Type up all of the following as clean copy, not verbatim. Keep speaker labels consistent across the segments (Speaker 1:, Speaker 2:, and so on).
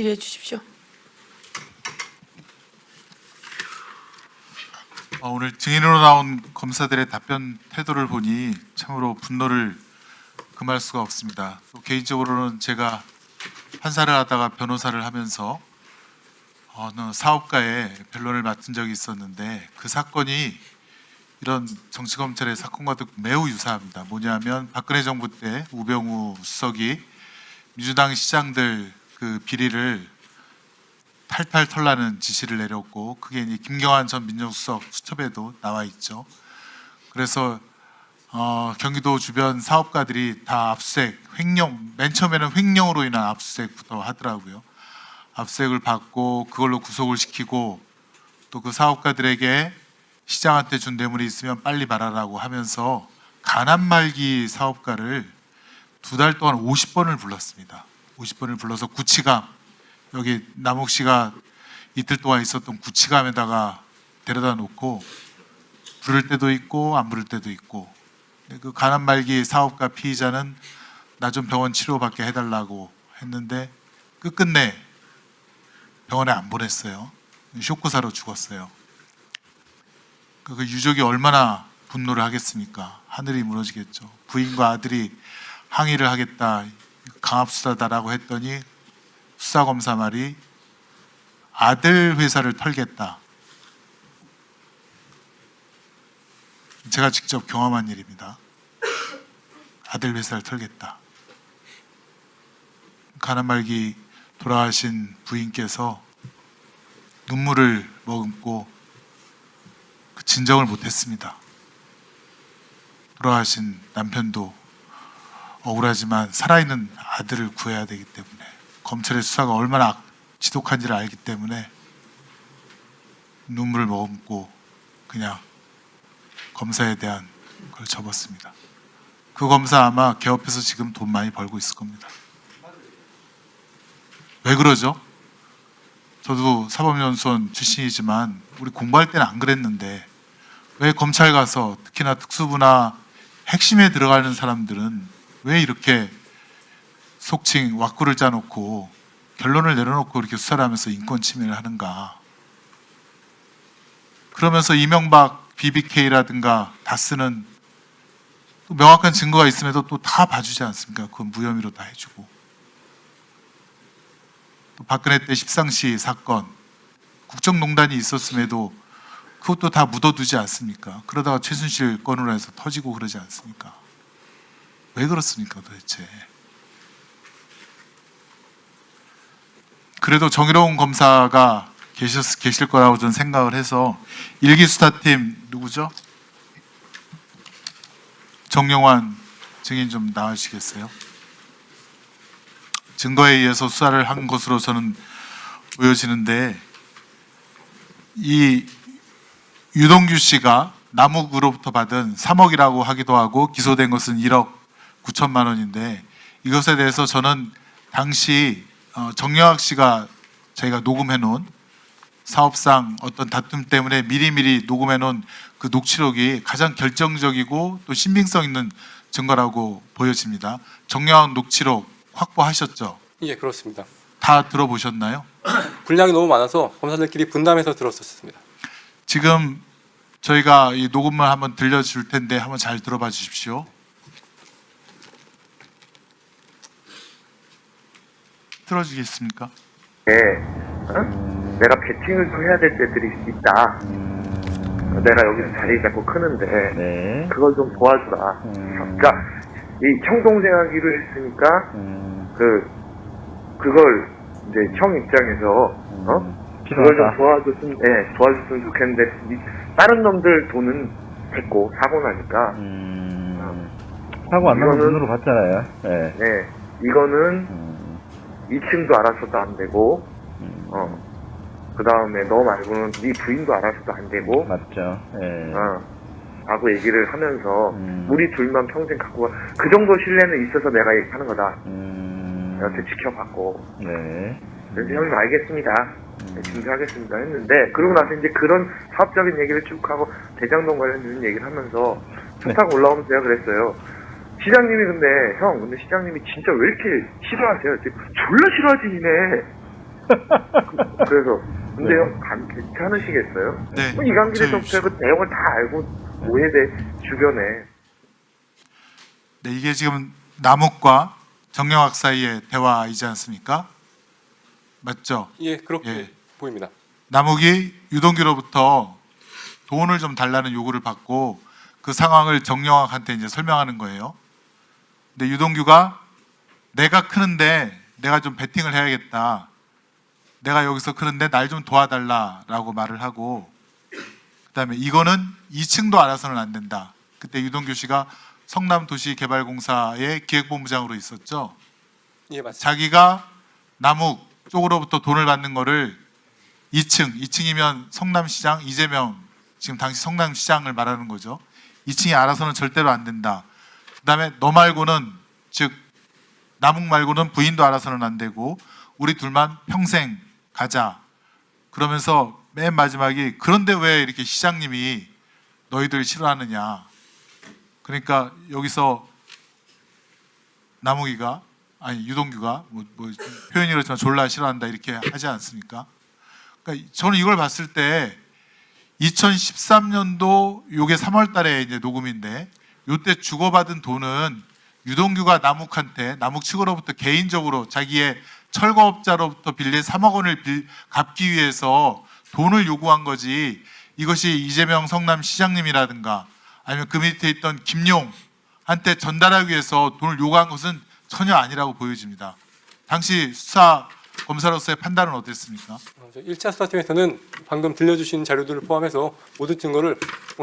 Speaker 1: 해 주십시오.
Speaker 2: 오늘 증인으로 나온 검사들의 답변 태도를 보니 참으로 분노를 금할 수가 없습니다. 또 개인적으로는 제가 판사를 하다가 변호사를 하면서 어느 사업가의 변론을 맡은 적이 있었는데 그 사건이 이런 정치검찰의 사건과도 매우 유사합니다. 뭐냐면 박근혜 정부 때 우병우 수석이 민주당 시장들 그 비리를 탈탈 털라는 지시를 내렸고 그게 이제 김경환 전 민정수석 수첩에도 나와 있죠. 그래서 경기도 주변 사업가들이 다 압수수색, 횡령, 맨 처음에는 횡령으로 인한 압수수색부터 하더라고요. 압수수색을 받고 그걸로 구속을 시키고 또 그 사업가들에게 시장한테 준 뇌물이 있으면 빨리 말하라고 하면서 가난말기 사업가를 2달 동안 50번을 불렀습니다. 50번을 불러서 구치감, 여기 남욱 씨가 이틀 동안 있었던 구치감에다가 데려다 놓고 부를 때도 있고 안 부를 때도 있고, 그 가난말기 사업가 피의자는 나 좀 병원 치료받게 해달라고 했는데 끝끝내 병원에 안 보냈어요. 쇼크사로 죽었어요. 그 유족이 얼마나 분노를 하겠습니까? 하늘이 무너지겠죠. 부인과 아들이 항의를 하겠다, 강압수사다라고 했더니 수사검사 말이 아들 회사를 털겠다. 제가 직접 경험한 일입니다. 아들 회사를 털겠다. 가난말기 돌아가신 부인께서 눈물을 머금고 진정을 못했습니다. 돌아가신 남편도 억울하지만 살아있는 아들을 구해야 되기 때문에, 검찰의 수사가 얼마나 지독한지를 알기 때문에 눈물을 머금고 그냥 검사에 대한 걸 접었습니다. 그 검사 아마 개업해서 지금 돈 많이 벌고 있을 겁니다. 왜 그러죠? 저도 사법연수원 출신이지만 우리 공부할 때는 안 그랬는데 왜 검찰 가서 특히나 특수부나 핵심에 들어가는 사람들은 왜 이렇게 속칭 왁구를 짜놓고 결론을 내려놓고 이렇게 수사를 하면서 인권 침해를 하는가? 그러면서 이명박 BBK라든가 다스는 또 명확한 증거가 있음에도 또 다 봐주지 않습니까? 그건 무혐의로 다 해주고, 또 박근혜 때 십상시 사건 국정농단이 있었음에도 그것도 다 묻어두지 않습니까? 그러다가 최순실 건으로 해서 터지고 그러지 않습니까? 왜 그렇습니까 도대체? 그래도 정의로운 검사가 계실 거라고 저는 생각을 해서 일기수사팀 누구죠? 정영환 증인 좀 나와주시겠어요? 증거에 의해서 수사를 한 것으로 저는 보여지는데, 이 유동규 씨가 남욱으로부터 받은 3억이라고 하기도 하고 기소된 것은 1억 9천만 원인데, 이것에 대해서 저는 당시 정영학 씨가 저희가 녹음해 놓은 사업상 어떤 다툼 때문에 미리미리 녹음해 놓은 그 녹취록이 가장 결정적이고 또 신빙성 있는 증거라고 보여집니다. 정영학 녹취록 확보하셨죠?
Speaker 3: 예, 그렇습니다.
Speaker 2: 다 들어보셨나요?
Speaker 3: 분량이 너무 많아서 검사들끼리 분담해서 들었었습니다.
Speaker 2: 지금 저희가 이 녹음을 한번 들려줄 텐데 한번 잘 들어봐 주십시오. 틀어주겠습니까?
Speaker 4: 네, 내가 배팅을 좀 해야 될 때들이 있다. 내가 여기서 자리 잡고 크는데
Speaker 5: 네.
Speaker 4: 그걸 좀 도와주라. 그러니까 이 형동생하기로 했으니까 그걸 이제 형 입장에서 그걸 좀 도와줬으면 좋겠는데 다른 놈들 돈은 됐고 사고 나니까
Speaker 5: 사고 안 나면
Speaker 4: 이거는-
Speaker 5: 눈으로 봤잖아요. 네.
Speaker 4: 네, 이거는 2층도 알아서도 안 되고 그 다음에 너 말고는 네 부인도 알아서도 안 되고
Speaker 5: 맞죠. 예.
Speaker 4: 라고 얘기를 하면서 우리 둘만 평생 갖고 그 정도 신뢰는 있어서 내가 얘기하는 거다. 여태 지켜봤고
Speaker 5: 네.
Speaker 4: 그래서 형님 알겠습니다. 네, 준비하겠습니다 했는데, 그러고 나서 이제 그런 사업적인 얘기를 쭉 하고 대장동 관련된 얘기를 하면서 차 타고 올라오면서 제가 그랬어요. 시장님이 근데 시장님이 진짜 왜 이렇게 싫어하세요? 졸라 싫어하지 니네. 그래서 근데요,
Speaker 5: 네.
Speaker 4: 괜찮으시겠어요?
Speaker 2: 네.
Speaker 4: 뭐 이강길의
Speaker 2: 저희-
Speaker 4: 정체 그 내용을 다 알고 오해돼 주변에.
Speaker 2: 네, 이게 지금 남욱과 정영학 사이의 대화이지 않습니까? 맞죠?
Speaker 3: 예, 그렇게
Speaker 2: 예.
Speaker 3: 보입니다.
Speaker 2: 남욱이 유동규로부터 돈을 좀 달라는 요구를 받고 그 상황을 정영학한테 이제 설명하는 거예요. 근데 유동규가 내가 크는데 내가 좀 베팅을 해야겠다. 내가 여기서 크는데 날 좀 도와달라라고 말을 하고, 그다음에 이거는 2층도 알아서는 안 된다. 그때 유동규 씨가 성남도시개발공사의 기획본부장으로 있었죠.
Speaker 3: 예, 맞습니다.
Speaker 2: 자기가 남욱 쪽으로부터 돈을 받는 거를 2층이면 성남시장 이재명, 지금 당시 성남시장을 말하는 거죠. 2층이 알아서는 절대로 안 된다. 그다음에 너 말고는, 즉 남욱 말고는 부인도 알아서는 안 되고 우리 둘만 평생 가자. 그러면서 맨 마지막이 그런데 왜 이렇게 시장님이 너희들 싫어하느냐. 그러니까 여기서 남욱이가, 아니 유동규가 뭐 표현이 그렇지만 졸라 싫어한다 이렇게 하지 않습니까? 그러니까 저는 이걸 봤을 때 2013년도 요게 3월 달에 이제 녹음인데, 요때 주고받은 돈은 유동규가 남욱한테, 남욱 측으로부터 개인적으로 자기의 철거업자로부터 빌린 3억 원을 갚기 위해서 돈을 요구한 거지, 이것이 이재명 성남시장님이라든가 아니면 그 밑에 있던 김용한테 전달하기 위해서 돈을 요구한 것은 전혀 아니라고 보여집니다. 당시 수사 검사로서의 판단은 어땠습니까?
Speaker 3: 1차 수사팀에서는 방금 들려주신 자료들을 포함해서 모든 증거를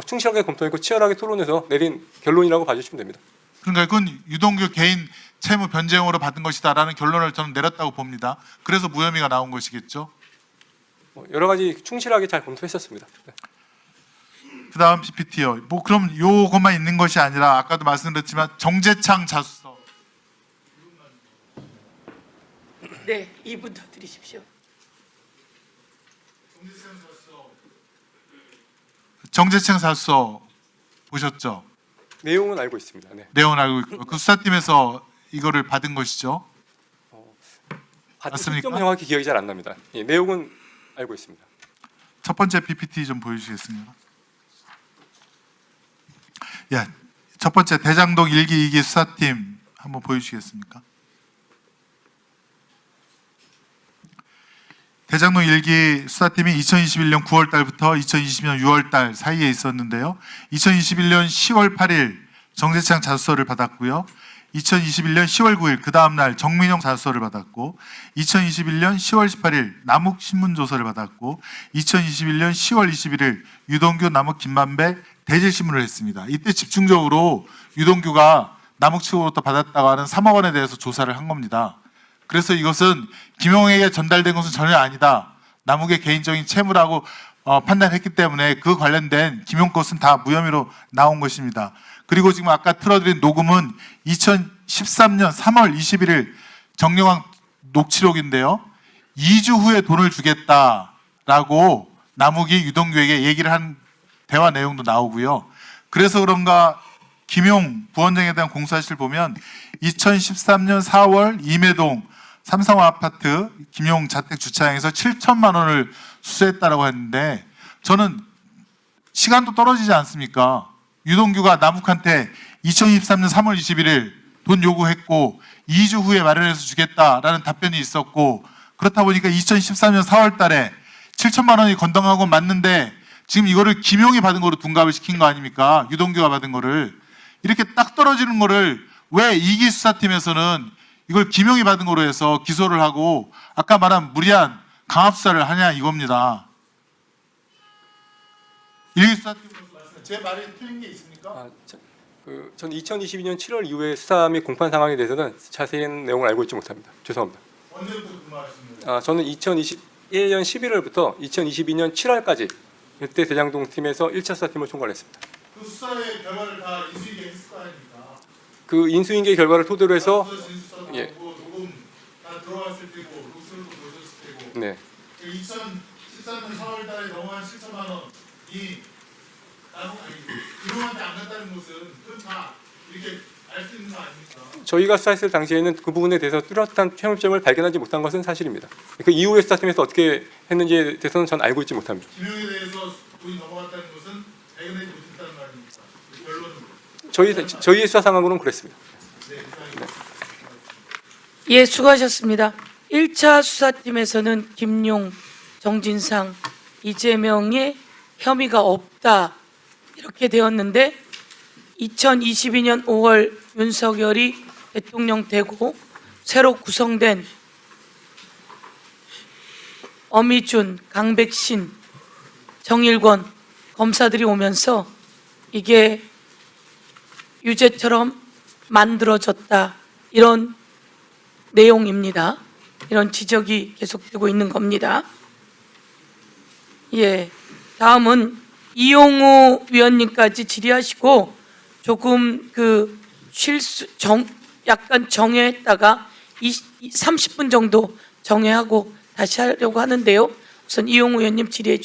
Speaker 3: 충실하게 검토했고 치열하게 토론해서 내린 결론이라고 봐주시면 됩니다.
Speaker 2: 그러니까 그건 유동규 개인 채무 변제용으로 받은 것이다라는 결론을 저는 내렸다고 봅니다. 그래서 무혐의가 나온 것이겠죠.
Speaker 3: 여러 가지 충실하게 잘 검토했었습니다. 네.
Speaker 2: 그 다음 PPT요. 뭐 그럼 요것만 있는 것이 아니라 아까도 말씀드렸지만 정재창 자수서.
Speaker 1: 네, 2분 더 드리십시오.
Speaker 2: 정재창 자수서 보셨죠?
Speaker 3: 내용은 알고 있습니다. 네.
Speaker 2: 내용을 알고 있고 그 수사팀에서 이거를 받은 것이죠.
Speaker 3: 받은
Speaker 2: 맞습니까?
Speaker 3: 시점 정확히 기억이 잘 안 납니다. 예, 내용은 알고 있습니다.
Speaker 2: 첫 번째 PPT 좀 보여주시겠습니까? 예, 첫 번째 대장동 1기 2기 수사팀 한번 보여주시겠습니까? 대장동 1기 수사팀이 2021년 9월 달부터 2020년 6월 달 사이에 있었는데요. 2021년 10월 8일 정재창 자수서를 받았고요. 2021년 10월 9일 그 다음 날 정민영 자수서를 받았고, 2021년 10월 18일 남욱 신문조서를 받았고, 2021년 10월 21일 유동규 남욱 김만배 대질신문을 했습니다. 이때 집중적으로 유동규가 남욱 측으로부터 받았다고 하는 3억 원에 대해서 조사를 한 겁니다. 그래서 이것은 김용에게 전달된 것은 전혀 아니다. 남욱의 개인적인 채무라고 판단했기 때문에 그 관련된 김용 것은 다 무혐의로 나온 것입니다. 그리고 지금 아까 틀어드린 녹음은 2013년 3월 21일 정영학 녹취록인데요. 2주 후에 돈을 주겠다라고 남욱이 유동규에게 얘기를 한 대화 내용도 나오고요. 그래서 그런가 김용 부원장에 대한 공사실 보면 2013년 4월 임해동 삼성화 아파트 김용 자택 주차장에서 7천만 원을 수수했다라고 했는데, 저는 시간도 떨어지지 않습니까? 유동규가 남욱한테 2023년 3월 21일 돈 요구했고 2주 후에 마련해서 주겠다라는 답변이 있었고, 그렇다 보니까 2013년 4월 달에 7천만 원이 건당한 건 맞는데 지금 이거를 김용이 받은 거로 둔갑을 시킨 거 아닙니까? 유동규가 받은 거를. 이렇게 딱 떨어지는 거를 왜 2기 수사팀에서는 이걸 김용이 받은 거로 해서 기소를 하고 아까 말한 무리한 강압 수사를 하냐 이겁니다. 1기 수사팀으로서 제 말이 틀린 게 있습니까?
Speaker 3: 전 2022년 7월 이후의 수사 및 공판 상황에 대해서는 자세한 내용을 알고 있지 못합니다. 죄송합니다.
Speaker 2: 언제부터 근무하시는 거예요?
Speaker 3: 저는 2021년 11월부터 2022년 7월까지 이때 대장동 팀에서 1차 수사팀을 총괄했습니다.
Speaker 2: 그 수사의 결과를 다 인수인계 했을 거 아닙니까?
Speaker 3: 그 인수인계 결과를 토대로 해서 예.
Speaker 2: 녹음 다 들어갔을 테고 녹취록도 보셨을 테고
Speaker 3: 네.
Speaker 2: 2013년 4월 달에 넘어간 7천만 원이 나무 아니 김용한테 안 갔다는 것은 그건 다 이렇게
Speaker 3: 저희가 수사했을 당시에는 그 부분에 대해서 뚜렷한 혐의점을 발견하지 못한 것은 사실입니다. 그 이후에 수사팀에서 어떻게 했는지에 대해서는 전 알고 있지 못합니다.
Speaker 2: 김영에 대해서 돈이 넘어갔다는 것은 발견하지 못했다는 말입니까? 결론은
Speaker 3: 저희의 수사 상황으로는 그랬습니다.
Speaker 1: 예, 수고하셨습니다. 1차 수사팀에서는 김용, 정진상, 이재명의 혐의가 없다 이렇게 되었는데 2022년 5월 윤석열이 대통령 되고 새로 구성된 어미준, 강백신, 정일권 검사들이 오면서 이게 유죄처럼 만들어졌다 이런 내용입니다. 이런 지적이 계속되고 있는 겁니다. 예, 다음은 이용우 위원님까지 질의하시고 조금 그 약간 정회했다가 30분 정도 정회하고 다시 하려고 하는데요. 우선 이용우 위원님 질의해 주시죠.